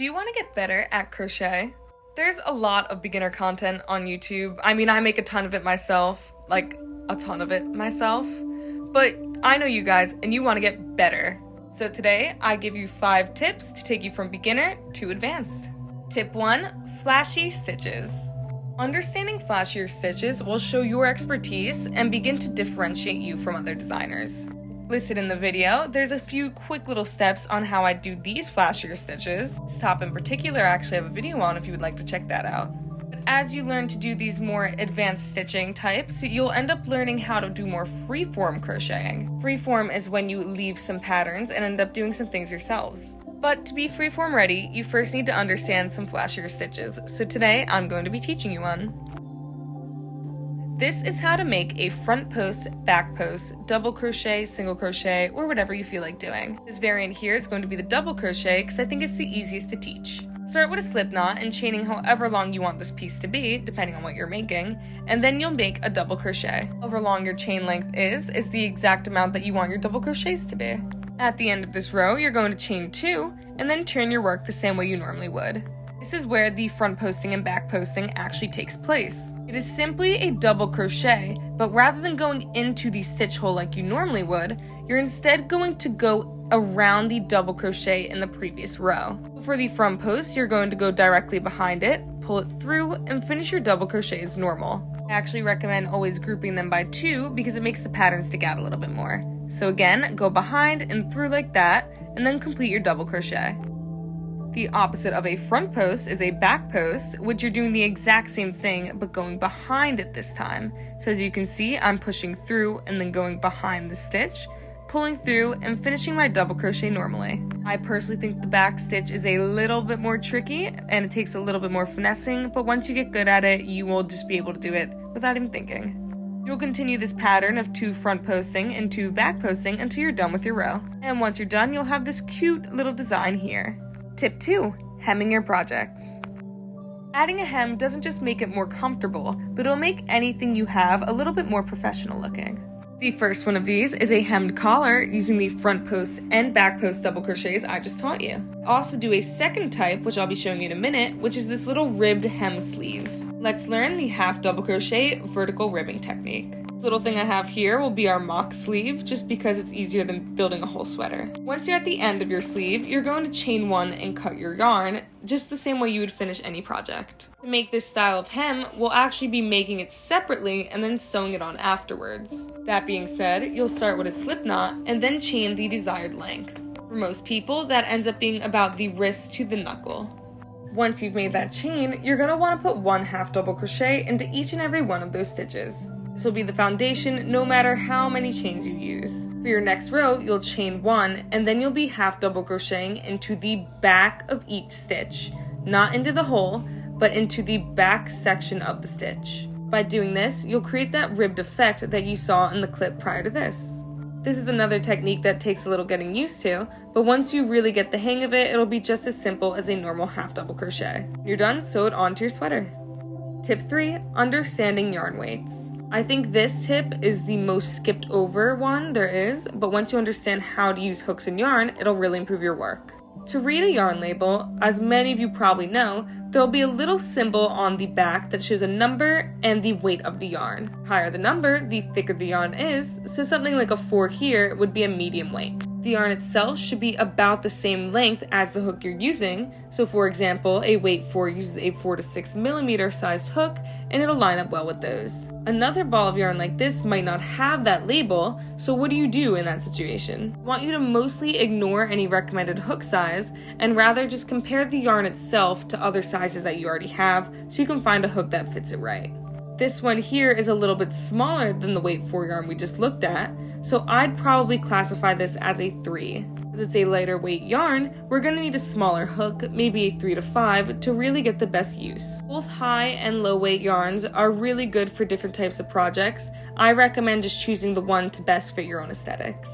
Do you want to get better at crochet? There's a lot of beginner content on YouTube. I mean, I make a ton of it myself, but I know you guys and you want to get better. So today, I give you 5 tips to take you from beginner to advanced. Tip 1, flashy stitches. Understanding flashier stitches will show your expertise and begin to differentiate you from other designers. Listed in the video, there's a few quick little steps on how I do these flashier stitches. This top in particular I actually have a video on if you would like to check that out. But as you learn to do these more advanced stitching types, you'll end up learning how to do more freeform crocheting. Freeform is when you leave some patterns and end up doing some things yourselves. But to be freeform ready, you first need to understand some flashier stitches, so today I'm going to be teaching you one. This is how to make a front post, back post, double crochet, single crochet, or whatever you feel like doing. This variant here is going to be the double crochet because I think it's the easiest to teach. Start with a slip knot and chaining however long you want this piece to be, depending on what you're making, and then you'll make a double crochet. However long your chain length is the exact amount that you want your double crochets to be. At the end of this row, you're going to chain 2, and then turn your work the same way you normally would. This is where the front posting and back posting actually takes place. It is simply a double crochet, but rather than going into the stitch hole like you normally would, you're instead going to go around the double crochet in the previous row. For the front post, you're going to go directly behind it, pull it through, and finish your double crochet as normal. I actually recommend always grouping them by 2 because it makes the pattern stick out a little bit more. So again, go behind and through like that, and then complete your double crochet. The opposite of a front post is a back post, which you're doing the exact same thing, but going behind it this time. So as you can see, I'm pushing through and then going behind the stitch, pulling through and finishing my double crochet normally. I personally think the back stitch is a little bit more tricky and it takes a little bit more finessing, but once you get good at it, you will just be able to do it without even thinking. You'll continue this pattern of 2 front posting and 2 back posting until you're done with your row. And once you're done, you'll have this cute little design here. Tip 2, hemming your projects. Adding a hem doesn't just make it more comfortable, but it'll make anything you have a little bit more professional looking. The first one of these is a hemmed collar using the front post and back post double crochets I just taught you. I also do a second type, which I'll be showing you in a minute, which is this little ribbed hem sleeve. Let's learn the half double crochet vertical ribbing technique. This little thing I have here will be our mock sleeve, just because it's easier than building a whole sweater. Once you're at the end of your sleeve, you're going to chain 1 and cut your yarn, just the same way you would finish any project. To make this style of hem, we'll actually be making it separately and then sewing it on afterwards. That being said, you'll start with a slip knot and then chain the desired length. For most people, that ends up being about the wrist to the knuckle. Once you've made that chain, you're going to want to put 1 half double crochet into each and every one of those stitches. This will be the foundation no matter how many chains you use. For your next row, you'll chain 1 and then you'll be half double crocheting into the back of each stitch. Not into the hole, but into the back section of the stitch. By doing this, you'll create that ribbed effect that you saw in the clip prior to this. This is another technique that takes a little getting used to, but once you really get the hang of it, it'll be just as simple as a normal half double crochet. When you're done, sew it onto your sweater. Tip 3, understanding yarn weights. I think this tip is the most skipped over one there is, but once you understand how to use hooks and yarn, it'll really improve your work. To read a yarn label, as many of you probably know, there'll be a little symbol on the back that shows a number and the weight of the yarn. The higher the number, the thicker the yarn is, so something like a 4 here would be a medium weight. The yarn itself should be about the same length as the hook you're using, so for example, a weight 4 uses a 4 to 6 millimeter sized hook, and it'll line up well with those. Another ball of yarn like this might not have that label, so what do you do in that situation? I want you to mostly ignore any recommended hook size, and rather just compare the yarn itself to other sizes that you already have, so you can find a hook that fits it right. This one here is a little bit smaller than the weight 4 yarn we just looked at, so I'd probably classify this as a 3. As it's a lighter weight yarn, we're going to need a smaller hook, maybe a 3 to 5, to really get the best use. Both high and low weight yarns are really good for different types of projects. I recommend just choosing the one to best fit your own aesthetics.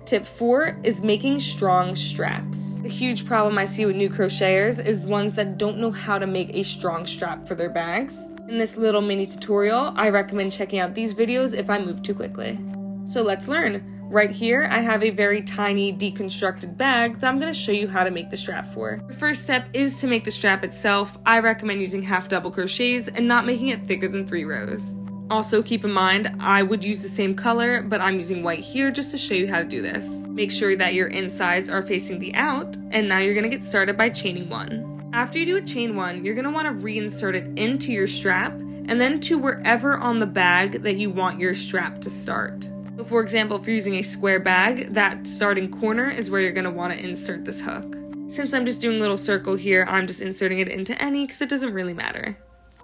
Tip 4 is making strong straps. A huge problem I see with new crocheters is ones that don't know how to make a strong strap for their bags. In this little mini tutorial, I recommend checking out these videos if I move too quickly. So let's learn. Right here, I have a very tiny deconstructed bag that I'm going to show you how to make the strap for. The first step is to make the strap itself. I recommend using half double crochets and not making it thicker than 3 rows. Also keep in mind, I would use the same color, but I'm using white here just to show you how to do this. Make sure that your insides are facing the out, and now you're going to get started by chaining 1. After you do a chain 1, you're going to want to reinsert it into your strap, and then to wherever on the bag that you want your strap to start. So for example, if you're using a square bag, that starting corner is where you're going to want to insert this hook. Since I'm just doing a little circle here, I'm just inserting it into any because it doesn't really matter.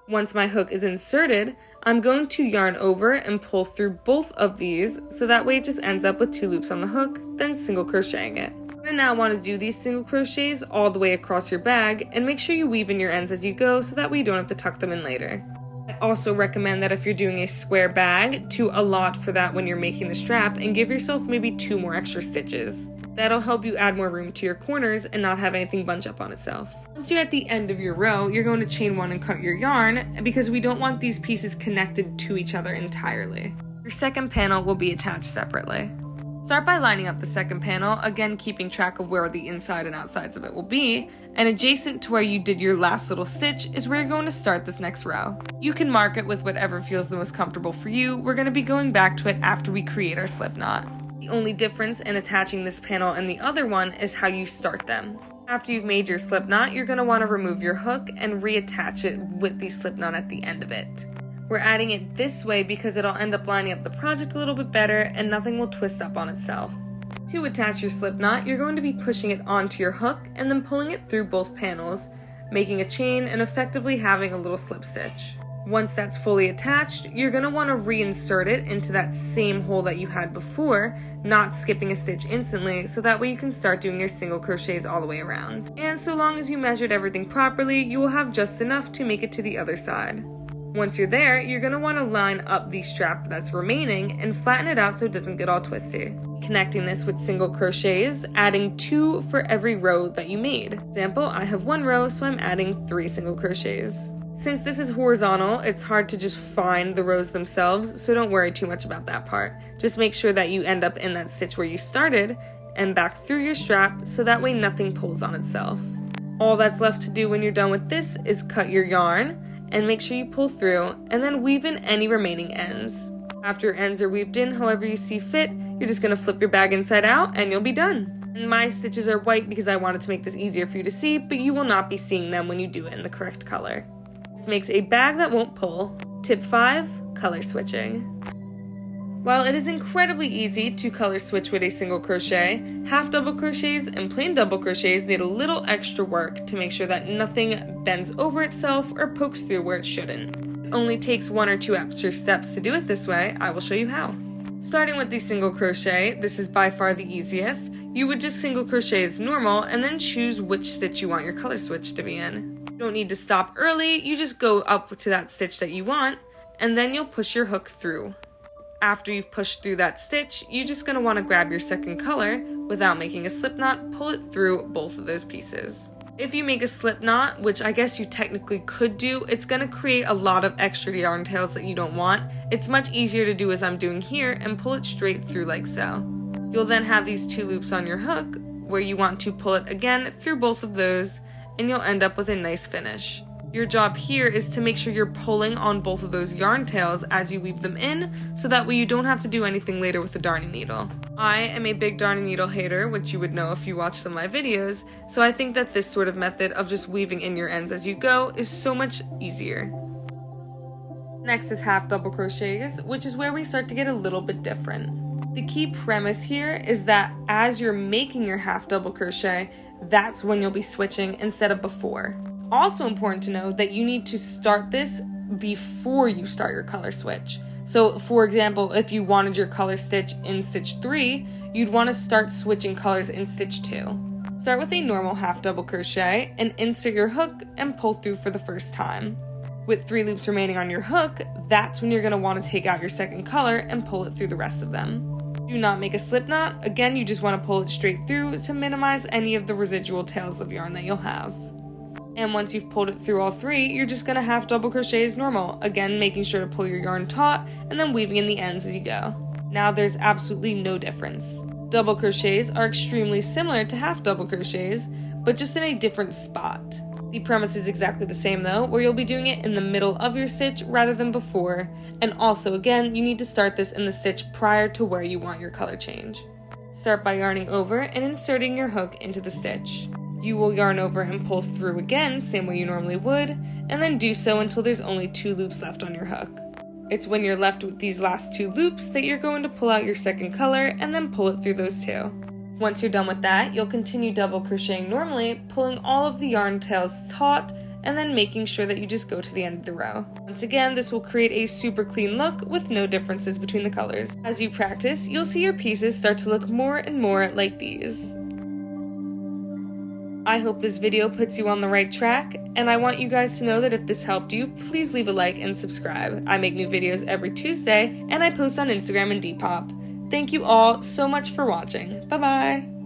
Once my hook is inserted, I'm going to yarn over and pull through both of these so that way it just ends up with 2 loops on the hook, then single crocheting it. You're going to now want to do these single crochets all the way across your bag and make sure you weave in your ends as you go so that way you don't have to tuck them in later. I also recommend that if you're doing a square bag, to allot for that when you're making the strap and give yourself maybe 2 more extra stitches. That'll help you add more room to your corners and not have anything bunch up on itself. Once you're at the end of your row, you're going to chain 1 and cut your yarn because we don't want these pieces connected to each other entirely. Your second panel will be attached separately. Start by lining up the second panel, again keeping track of where the inside and outsides of it will be, and adjacent to where you did your last little stitch is where you're going to start this next row. You can mark it with whatever feels the most comfortable for you. We're going to be going back to it after we create our slip knot. The only difference in attaching this panel and the other one is how you start them. After you've made your slip knot, you're going to want to remove your hook and reattach it with the slip knot at the end of it. We're adding it this way because it'll end up lining up the project a little bit better and nothing will twist up on itself. To attach your slip knot, you're going to be pushing it onto your hook and then pulling it through both panels, making a chain and effectively having a little slip stitch. Once that's fully attached, you're going to want to reinsert it into that same hole that you had before, not skipping a stitch instantly, so that way you can start doing your single crochets all the way around. And so long as you measured everything properly, you will have just enough to make it to the other side. Once you're there, you're going to want to line up the strap that's remaining and flatten it out so it doesn't get all twisty. Connecting this with single crochets, adding 2 for every row that you made. For example, I have 1 row, so I'm adding 3 single crochets. Since this is horizontal, it's hard to just find the rows themselves, so don't worry too much about that part. Just make sure that you end up in that stitch where you started and back through your strap so that way nothing pulls on itself. All that's left to do when you're done with this is cut your yarn and make sure you pull through and then weave in any remaining ends. After your ends are weaved in however you see fit, you're just going to flip your bag inside out and you'll be done. And my stitches are white because I wanted to make this easier for you to see, but you will not be seeing them when you do it in the correct color. This makes a bag that won't pull. Tip 5, color switching. While it is incredibly easy to color switch with a single crochet, half double crochets and plain double crochets need a little extra work to make sure that nothing bends over itself or pokes through where it shouldn't. It only takes 1 or 2 extra steps to do it this way. I will show you how. Starting with the single crochet, this is by far the easiest. You would just single crochet as normal and then choose which stitch you want your color switch to be in. You don't need to stop early, you just go up to that stitch that you want and then you'll push your hook through. After you've pushed through that stitch, you're just going to want to grab your second color without making a slip knot, pull it through both of those pieces. If you make a slip knot, which I guess you technically could do, it's going to create a lot of extra yarn tails that you don't want. It's much easier to do as I'm doing here and pull it straight through like so. You'll then have these 2 loops on your hook where you want to pull it again through both of those and you'll end up with a nice finish. Your job here is to make sure you're pulling on both of those yarn tails as you weave them in, so that way you don't have to do anything later with the darning needle. I am a big darning needle hater, which you would know if you watched some of my videos, so I think that this sort of method of just weaving in your ends as you go is so much easier. Next is half double crochets, which is where we start to get a little bit different. The key premise here is that as you're making your half double crochet, that's when you'll be switching instead of before. Also important to know that you need to start this before you start your color switch. So for example, if you wanted your color stitch in stitch 3, you'd want to start switching colors in stitch 2. Start with a normal half double crochet and insert your hook and pull through for the first time. With 3 loops remaining on your hook, that's when you're going to want to take out your second color and pull it through the rest of them. Do not make a slip knot. Again, you just want to pull it straight through to minimize any of the residual tails of yarn that you'll have. And once you've pulled it through all 3, you're just going to half double crochet as normal, again making sure to pull your yarn taut and then weaving in the ends as you go. Now there's absolutely no difference. Double crochets are extremely similar to half double crochets, but just in a different spot. The premise is exactly the same though, where you'll be doing it in the middle of your stitch rather than before, and also again, you need to start this in the stitch prior to where you want your color change. Start by yarning over and inserting your hook into the stitch. You will yarn over and pull through again, same way you normally would, and then do so until there's only 2 loops left on your hook. It's when you're left with these last 2 loops that you're going to pull out your second color and then pull it through those 2. Once you're done with that, you'll continue double crocheting normally, pulling all of the yarn tails taut, and then making sure that you just go to the end of the row. Once again, this will create a super clean look with no differences between the colors. As you practice, you'll see your pieces start to look more and more like these. I hope this video puts you on the right track, and I want you guys to know that if this helped you, please leave a like and subscribe. I make new videos every Tuesday, and I post on Instagram and Depop. Thank you all so much for watching. Bye-bye!